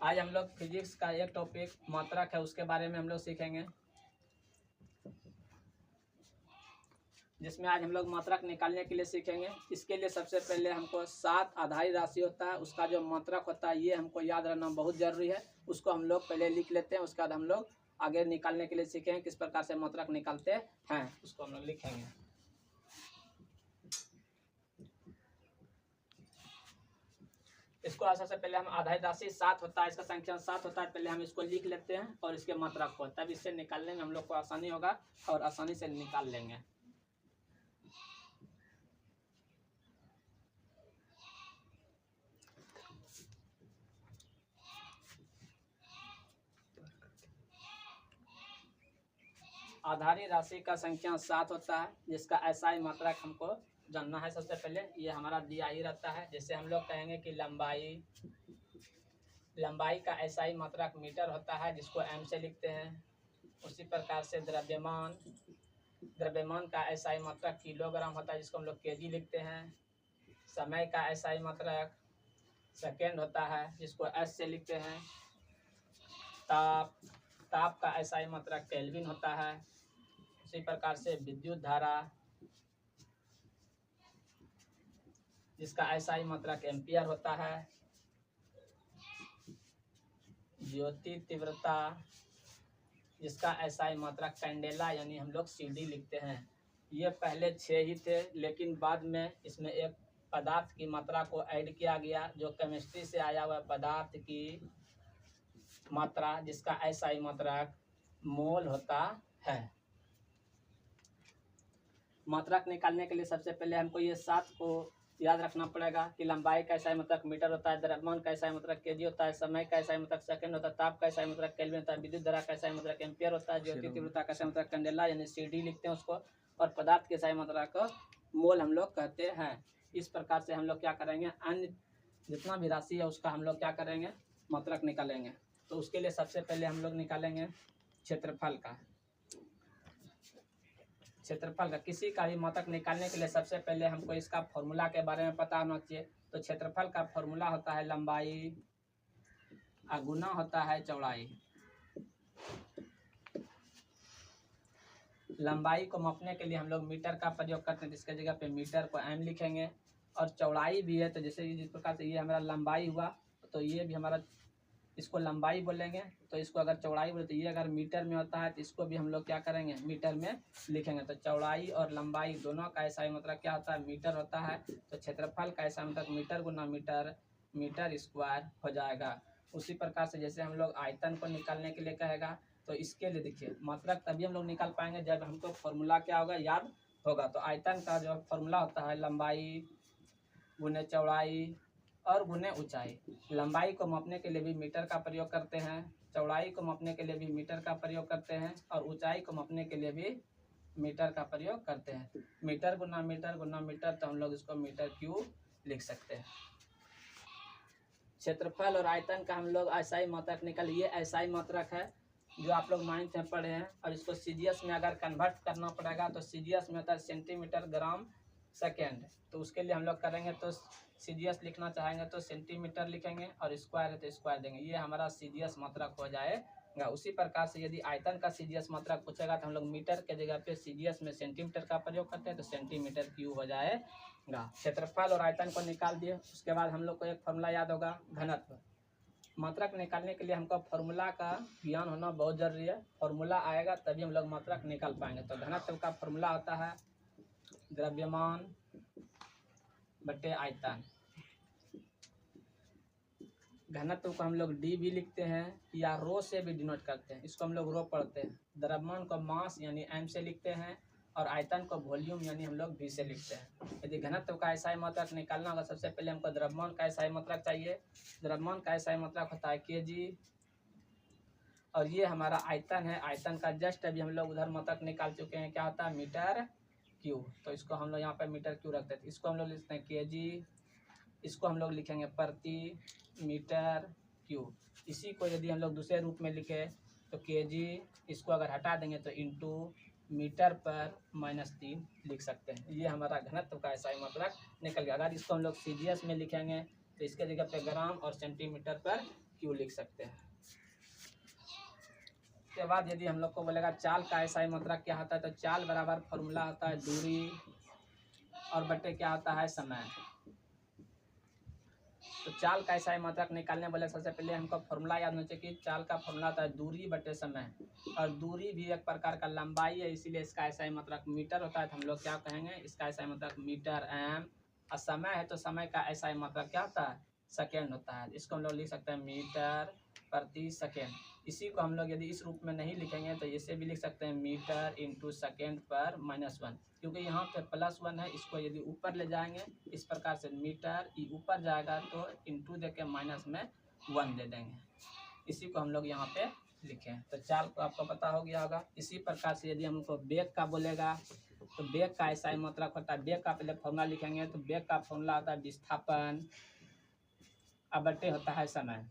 आज हम लोग फिजिक्स का एक टॉपिक मात्रक है उसके बारे में हम लोग सीखेंगे, जिसमें आज हम लोग मात्रक निकालने के लिए सीखेंगे। इसके लिए सबसे पहले हमको 7 आधारी राशि होता है, उसका जो मात्रक होता है ये हमको याद रखना बहुत जरूरी है। उसको हम लोग पहले लिख लेते हैं, उसके बाद हम लोग आगे निकालने के लिए सीखेंगे किस प्रकार से मात्रक निकालते हैं, उसको हम लोग लिखेंगे। इसको सबसे पहले हम आधारी राशि 7 होता है, इसका संख्या 7 होता है, पहले हम इसको लिख लेते हैं और इसके मात्रक को, तब इससे निकालने में हम लोग को आसानी होगा और आसानी से निकाल लेंगे। आधारी राशि का संख्या 7 होता है, जिसका एसआई मात्रक हमको जानना है। सबसे पहले ये हमारा दिया ही रहता है। जैसे हम लोग कहेंगे कि लंबाई का एसआई मात्रक मीटर होता है, जिसको एम से लिखते हैं। उसी प्रकार से द्रव्यमान का एसआई मात्रक किलोग्राम होता है, जिसको हम लोग केजी लिखते हैं। समय का एसआई मात्रक सेकेंड होता है, जिसको एस से लिखते हैं। ताप का एसआई मात्रक केल्विन होता है। उसी प्रकार से विद्युत धारा, जिसका एसआई मात्रक एम्पियर होता है। ज्योति तीव्रता, जिसका एसआई मात्रक कैंडेला यानी हम लोग सीडी लिखते हैं। ये पहले 6 ही थे, लेकिन बाद में इसमें एक पदार्थ की मात्रा को ऐड किया गया, जो केमिस्ट्री से आया हुआ पदार्थ की मात्रा, जिसका एसआई मात्रक मोल होता है। मात्रक निकालने के लिए सबसे पहले हमको ये 7 को याद रखना पड़ेगा कि लंबाई का एसआई मात्रक मीटर होता है, द्रव्यमान का एसआई मात्रक केजी होता है, समय का एसआई मात्रक सेकंड होता है, ताप का एसआई मात्रक केल्विन होता है, विद्युत धारा का एसआई मात्रक एम्पियर होता है, ज्योति तीव्रता का एसआई मात्रक कैंडेला यानी सीडी लिखते हैं उसको, और पदार्थ के एसआई मात्रक को मोल हम लोग कहते हैं। इस प्रकार से हम लोग क्या करेंगे, अन्य जितना भी राशि है उसका हम लोग क्या करेंगे, मात्रक निकालेंगे। तो उसके लिए सबसे पहले हम लोग निकालेंगे क्षेत्रफल का। किसी का भी मात्रक निकालने के लिए सबसे पहले हमको इसका फॉर्मूला के बारे में पता होना चाहिए। तो क्षेत्रफल का फॉर्मूला होता है लंबाई गुना होता है चौड़ाई। लंबाई को मापने के लिए हम लोग मीटर का प्रयोग करते हैं, जिसके जगह पे मीटर को एम लिखेंगे। और चौड़ाई भी है, तो जैसे जिस प्रकार से ये हमारा लंबाई हुआ, तो ये भी हमारा, इसको लंबाई बोलेंगे। तो इसको अगर चौड़ाई बोले, तो ये अगर मीटर में होता है तो इसको भी हम लोग क्या करेंगे, मीटर में लिखेंगे। तो चौड़ाई और लंबाई दोनों का एसआई मात्रक क्या होता है, मीटर होता है। तो क्षेत्रफल का एसआई मात्रक मीटर गुना मीटर स्क्वायर हो जाएगा। उसी प्रकार से जैसे हम लोग आयतन को निकालने के लिए कहेगा, तो इसके लिए देखिए मात्रक तभी हम लोग निकाल पाएंगे जब हमको फॉर्मूला क्या होगा, याद होगा। तो आयतन का जो फॉर्मूला होता है लंबाई गुने चौड़ाई और गुने ऊंचाई। लंबाई को मापने के लिए भी मीटर का प्रयोग करते हैं, चौड़ाई को मापने के लिए भी मीटर का प्रयोग करते हैं, और ऊंचाई को मापने के लिए भी मीटर का प्रयोग करते हैं। मीटर गुना मीटर, तो हम लोग इसको मीटर क्यूब लिख सकते हैं। क्षेत्रफल और आयतन का हम लोग एसआई मात्रक निकाल, ये एसआई मात्रक है जो आप लोग 9th में पढ़े हैं। और इसको सीजीएस में अगर कन्वर्ट करना पड़ेगा, तो सीजीएस में होता है सेंटीमीटर ग्राम सेकेंड। तो उसके लिए हम लोग करेंगे, तो सीजीएस लिखना चाहेंगे तो सेंटीमीटर लिखेंगे, और स्क्वायर है तो स्क्वायर देंगे। ये हमारा सीजीएस मात्रक हो जाएगा। उसी प्रकार से यदि आयतन का सीजीएस मात्रक पूछेगा, तो हम लोग मीटर के जगह पे सीजीएस में सेंटीमीटर का प्रयोग करते हैं, तो सेंटीमीटर क्यूब हो जाएगा। क्षेत्रफल और आयतन को निकाल दिए। उसके बाद हम लोग को एक फॉर्मूला याद होगा, घनत्व। मात्रक निकालने के लिए हमको फॉर्मूला का ज्ञान होना बहुत जरूरी है। फॉर्मूला आएगा तभी हम लोग मात्रक निकाल पाएंगे। तो घनत्व का फॉर्मूला होता है द्रव्यमान बटे आयतन। घनत्व को हम लोग डी भी लिखते हैं या रो से भी डिनोट करते हैं, इसको हम लोग रो पढ़ते हैं। द्रव्यमान को मास यानी एम से लिखते हैं, और आयतन को वॉल्यूम यानी हम लोग वी से लिखते हैं। यदि घनत्व का एसआई मात्रक निकालना होगा, सबसे पहले हमको द्रव्यमान का एसआई मात्रक चाहिए। द्रव्यमान का एसआई मात्रक होता है केजी, और ये हमारा आयतन है। आयतन का जस्ट अभी हम लोग उधर मात्रक निकाल चुके हैं, क्या होता है, मीटर क्यूब। तो इसको हम लोग यहाँ पे मीटर क्यूब रखते हैं। इसको हम लोग लिखते हैं केजी, इसको हम लोग लिखेंगे प्रति मीटर क्यूब। इसी को यदि हम लोग दूसरे रूप में लिखे तो केजी, इसको अगर हटा देंगे तो इंटू मीटर पर -3 लिख सकते हैं। ये हमारा घनत्व का एसआई मात्रक निकल गया। अगर इसको हम लोग सीजीएस में लिखेंगे, तो इसके जगह पे ग्राम और सेंटीमीटर पर क्यू लिख सकते हैं। उसके बाद यदि हम लोग को बोलेगा चाल का एसआई मात्रक क्या होता है, तो चाल बराबर फॉर्मूला होता है दूरी और बटे क्या होता है समय। तो चाल का एसआई मात्रक निकालने बोले सबसे पहले हमको फॉर्मूला याद होना चाहिए कि चाल का फॉर्मूला होता है दूरी बटे समय, और दूरी भी एक प्रकार का लंबाई है, इसीलिए इसका एसआई मात्रक मीटर होता है। तो हम लोग क्या कहेंगे, इसका एसआई मात्रक मीटर एम। और समय है तो समय का एसआई मात्रक क्या होता है, सेकेंड होता है। इसको हम लोग लिख सकते हैं मीटर प्रति सेकेंड। इसी को हम लोग यदि इस रूप में नहीं लिखेंगे तो इसे भी लिख सकते हैं मीटर इंटू सेकेंड पर -1, क्योंकि यहाँ पे +1 है। इसको यदि ऊपर ले जाएंगे इस प्रकार से मीटर ई ऊपर जाएगा तो इंटू दे के -1 दे देंगे। इसी को हम लोग यहाँ पे लिखें। तो चाल को आपको पता हो गया होगा। इसी प्रकार से यदि हमको वेग का बोलेगा तो वेग का एसआई मात्रक होता है, वेग का पहले फॉर्मूला लिखेंगे तो वेग का फॉर्मूला होता है विस्थापन अब बटे होता है समय।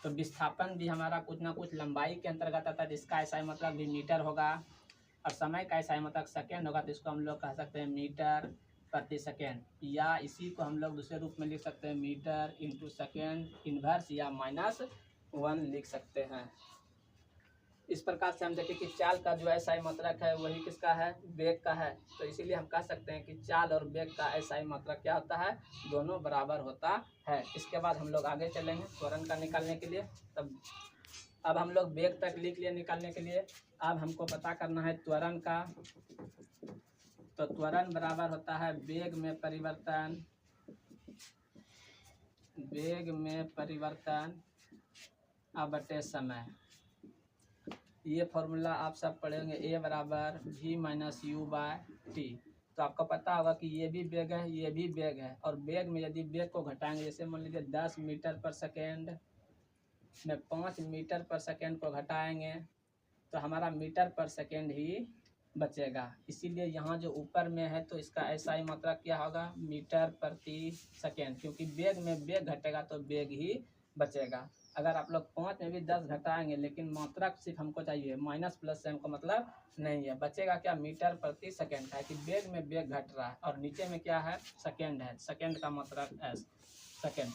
तो विस्थापन भी हमारा कुछ ना कुछ लंबाई के अंतर्गत आता है, जिसका एसआई मात्रक भी मीटर होगा, और समय का एसआई मात्रक सेकेंड होगा। तो इसको हम लोग कह सकते हैं मीटर प्रति सेकेंड, या इसी को हम लोग दूसरे रूप में लिख सकते हैं मीटर इंटू सेकेंड इनवर्स या -1 लिख सकते हैं। इस प्रकार से हम देखें कि चाल का जो एसआई मात्रक है वही किसका है, वेग का है। तो इसीलिए हम कह सकते हैं कि चाल और वेग का एसआई मात्रक क्या होता है, दोनों बराबर होता है। इसके बाद हम लोग आगे चलेंगे त्वरण का निकालने के लिए। तब अब हम लोग वेग तक लिख लिए निकालने के लिए। अब हमको पता करना है त्वरण का। तो त्वरण बराबर होता है वेग में परिवर्तन, वेग में परिवर्तन अब बटे समय। ये फॉर्मूला आप सब पढ़ेंगे, ए बराबर v - u/t। तो आपको पता होगा कि ये भी वेग है, ये भी वेग है, और वेग में यदि वेग को घटाएंगे, जैसे मान लीजिए 10 मीटर पर सेकेंड में 5 मीटर पर सेकेंड को घटाएंगे तो हमारा मीटर पर सेकेंड ही बचेगा। इसीलिए यहाँ जो ऊपर में है तो इसका एसआई मात्रक क्या होगा, मीटर प्रति सेकेंड, क्योंकि वेग में वेग घटेगा तो वेग ही बचेगा। अगर आप लोग 5 में भी 10 घटाएंगे लेकिन मात्रक सिर्फ हमको चाहिए, माइनस प्लस से हमको मतलब नहीं है, बचेगा क्या, मीटर प्रति सेकेंड का है कि वेग में वेग घट रहा है, और नीचे में क्या है, सेकेंड है, सेकेंड का मात्रक एस, सेकेंड।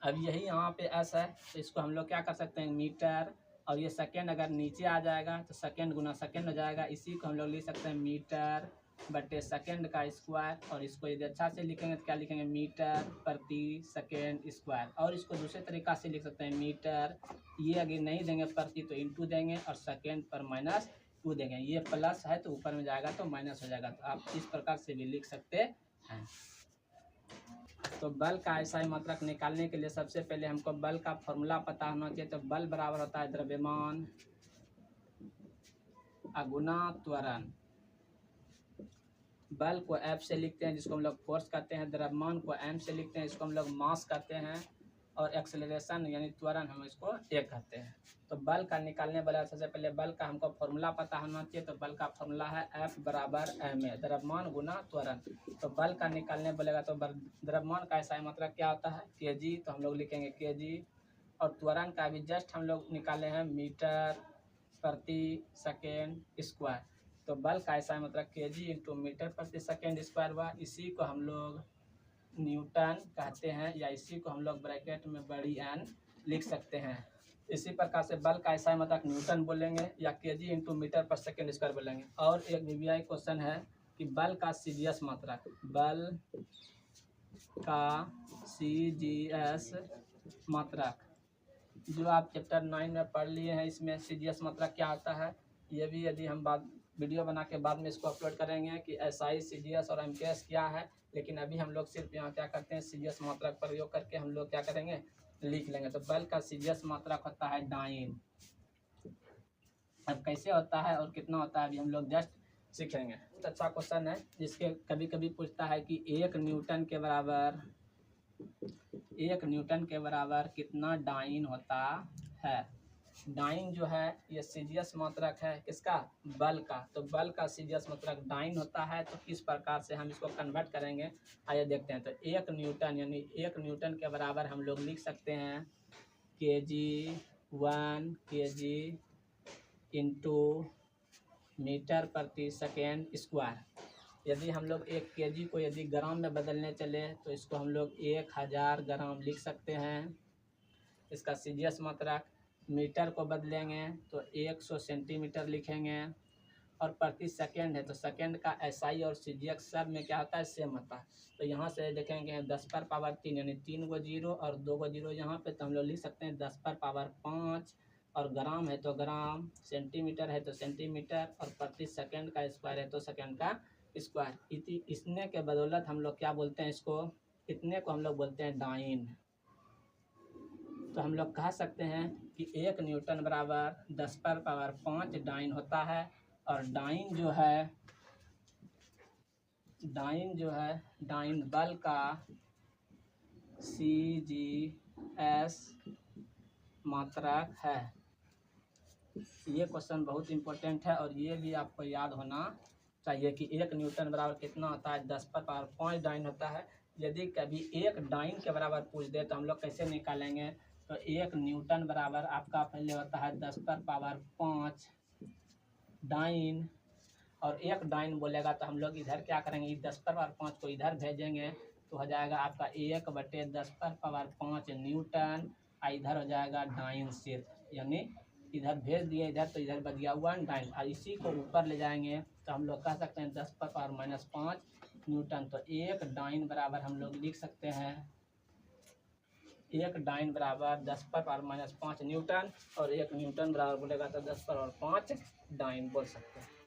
अब यही यहाँ पे एस है, तो इसको हम लोग क्या कर सकते हैं, मीटर, और ये सेकेंड अगर नीचे आ जाएगा तो सेकेंड गुना सेकेंड हो जाएगा। इसी को हम लोग लिख सकते हैं मीटर बटे सेकेंड का स्क्वायर, और इसको यदि अच्छा से लिखेंगे तो क्या लिखेंगे, मीटर प्रति सेकेंड स्क्वायर। और इसको दूसरे तरीका से लिख सकते हैं मीटर, ये अगर नहीं देंगे प्रति तो इंटू देंगे, और सेकेंड पर -2 देंगे। ये प्लस है तो ऊपर में जाएगा तो माइनस हो जाएगा। तो आप इस प्रकार से भी लिख सकते हैं। तो बल का एसआई मात्रक निकालने के लिए सबसे पहले हमको बल का फॉर्मूला पता होना चाहिए। तो बल बराबर होता है द्रव्यमान गुना त्वरण। बल को F से लिखते हैं जिसको हम लोग फोर्स कहते हैं, द्रव्यमान को M से लिखते हैं इसको हम लोग मास कहते हैं, और एक्सेलरेशन यानी त्वरण हम इसको A कहते हैं। तो बल का निकालने वाला सबसे पहले बल का हमको फॉर्मूला पता होना चाहिए। तो बल का फॉर्मूला है F बराबर ma, द्रव्यमान गुना त्वरण। तो बल का निकालने बोलेगा तो द्रव्यमान का ऐसा मतलब क्या होता है, kg, तो हम लोग लिखेंगे kg, और त्वरण का भी जस्ट हम लोग निकाले हैं मीटर प्रति सेकेंड स्क्वायर। तो बल का ऐसा मतलब kg इंटू मीटर प्रति सेकेंड स्क्वायर हुआ। इसी को हम लोग न्यूटन कहते हैं, या इसी को हम लोग ब्रैकेट में बड़ी N लिख सकते हैं। इसी प्रकार से बल का ऐसा मतलब न्यूटन बोलेंगे या kg इंटू मीटर पर सेकेंड स्क्वायर बोलेंगे। और एक VVI क्वेश्चन है कि बल का CGS मात्रक, बल का CGS मात्रक जो आप चैप्टर 9 में पढ़ लिए हैं, इसमें CGS मात्रक क्या आता है, ये भी यदि हम बाद वीडियो बना के बाद में इसको अपलोड करेंगे कि SI CGS और MKS क्या है। लेकिन अभी हम लोग सिर्फ यहाँ क्या करते हैं, CGS मात्रक प्रयोग करके हम लोग क्या करेंगे, लिख लेंगे। तो बल का CGS मात्रक होता है डाइन। अब कैसे होता है और कितना होता है अभी हम लोग जस्ट सीखेंगे। बहुत अच्छा क्वेश्चन है, जिसके कभी कभी पूछता है कि 1 न्यूटन के बराबर कितना डाइन होता है। डाइन जो है ये CGS मात्रक है किसका, बल का। तो बल का CGS मात्रक डाइन होता है। तो किस प्रकार से हम इसको कन्वर्ट करेंगे, आइए देखते हैं। तो 1 न्यूटन यानी 1 न्यूटन के बराबर हम लोग लिख सकते हैं kg 1 kg इंटू मीटर प्रति सेकेंड स्क्वायर। यदि हम लोग 1 kg को यदि ग्राम में बदलने चले तो इसको हम लोग 1000 ग्राम लिख सकते हैं। इसका सीजीएस मात्रक मीटर को बदलेंगे तो 100 सेंटीमीटर लिखेंगे। और प्रति सेकेंड है तो सेकेंड का एसआई और सीजीएस सब में क्या होता है, सेम होता है। तो यहाँ से देखेंगे 10 पर पावर 3 यानी 3 गो जीरो और 2 गो जीरो यहाँ पे, तो हम लोग लिख सकते हैं 10 पर पावर 5। और ग्राम है तो ग्राम, सेंटीमीटर है तो सेंटीमीटर, और प्रति सेकेंड का स्क्वायर है तो सेकेंड का स्क्वायर। इसने के बदौलत हम लोग क्या बोलते हैं इसको, इतने को हम लोग बोलते हैं डाइन। तो हम लोग कह सकते हैं कि 1 न्यूटन बराबर 10 पर पावर 5 डाइन होता है। और डाइन जो है डाइन बल का सीजीएस मात्रक है। ये क्वेश्चन बहुत इंपॉर्टेंट है और ये भी आपको याद होना चाहिए कि 1 न्यूटन बराबर कितना होता है, 10 पर पावर 5 डाइन होता है। यदि कभी 1 डाइन के बराबर पूछ दे तो हम लोग कैसे निकालेंगे, तो 1 न्यूटन बराबर आपका पहले होता है 10 पर पावर 5 डाइन। और 1 डाइन बोलेगा तो हम लोग इधर क्या करेंगे, 10 पर पावर 5 को इधर भेजेंगे तो हो जाएगा आपका 1/10 पर पावर 5 न्यूटन। इधर हो जाएगा डाइन सिर्फ, यानी इधर भेज दिए इधर, तो इधर बच गया 1 डाइन। और इसी को ऊपर ले जाएंगे तो हम लोग कह सकते हैं 10 पर पावर -5 न्यूटन। तो 1 डाइन बराबर हम लोग लिख सकते हैं 1 डाइन बराबर 10 पर पावर -5 न्यूटन, और 1 न्यूटन बराबर बोलेगा तो 10 पर पावर 5 डाइन बोल सकते हैं।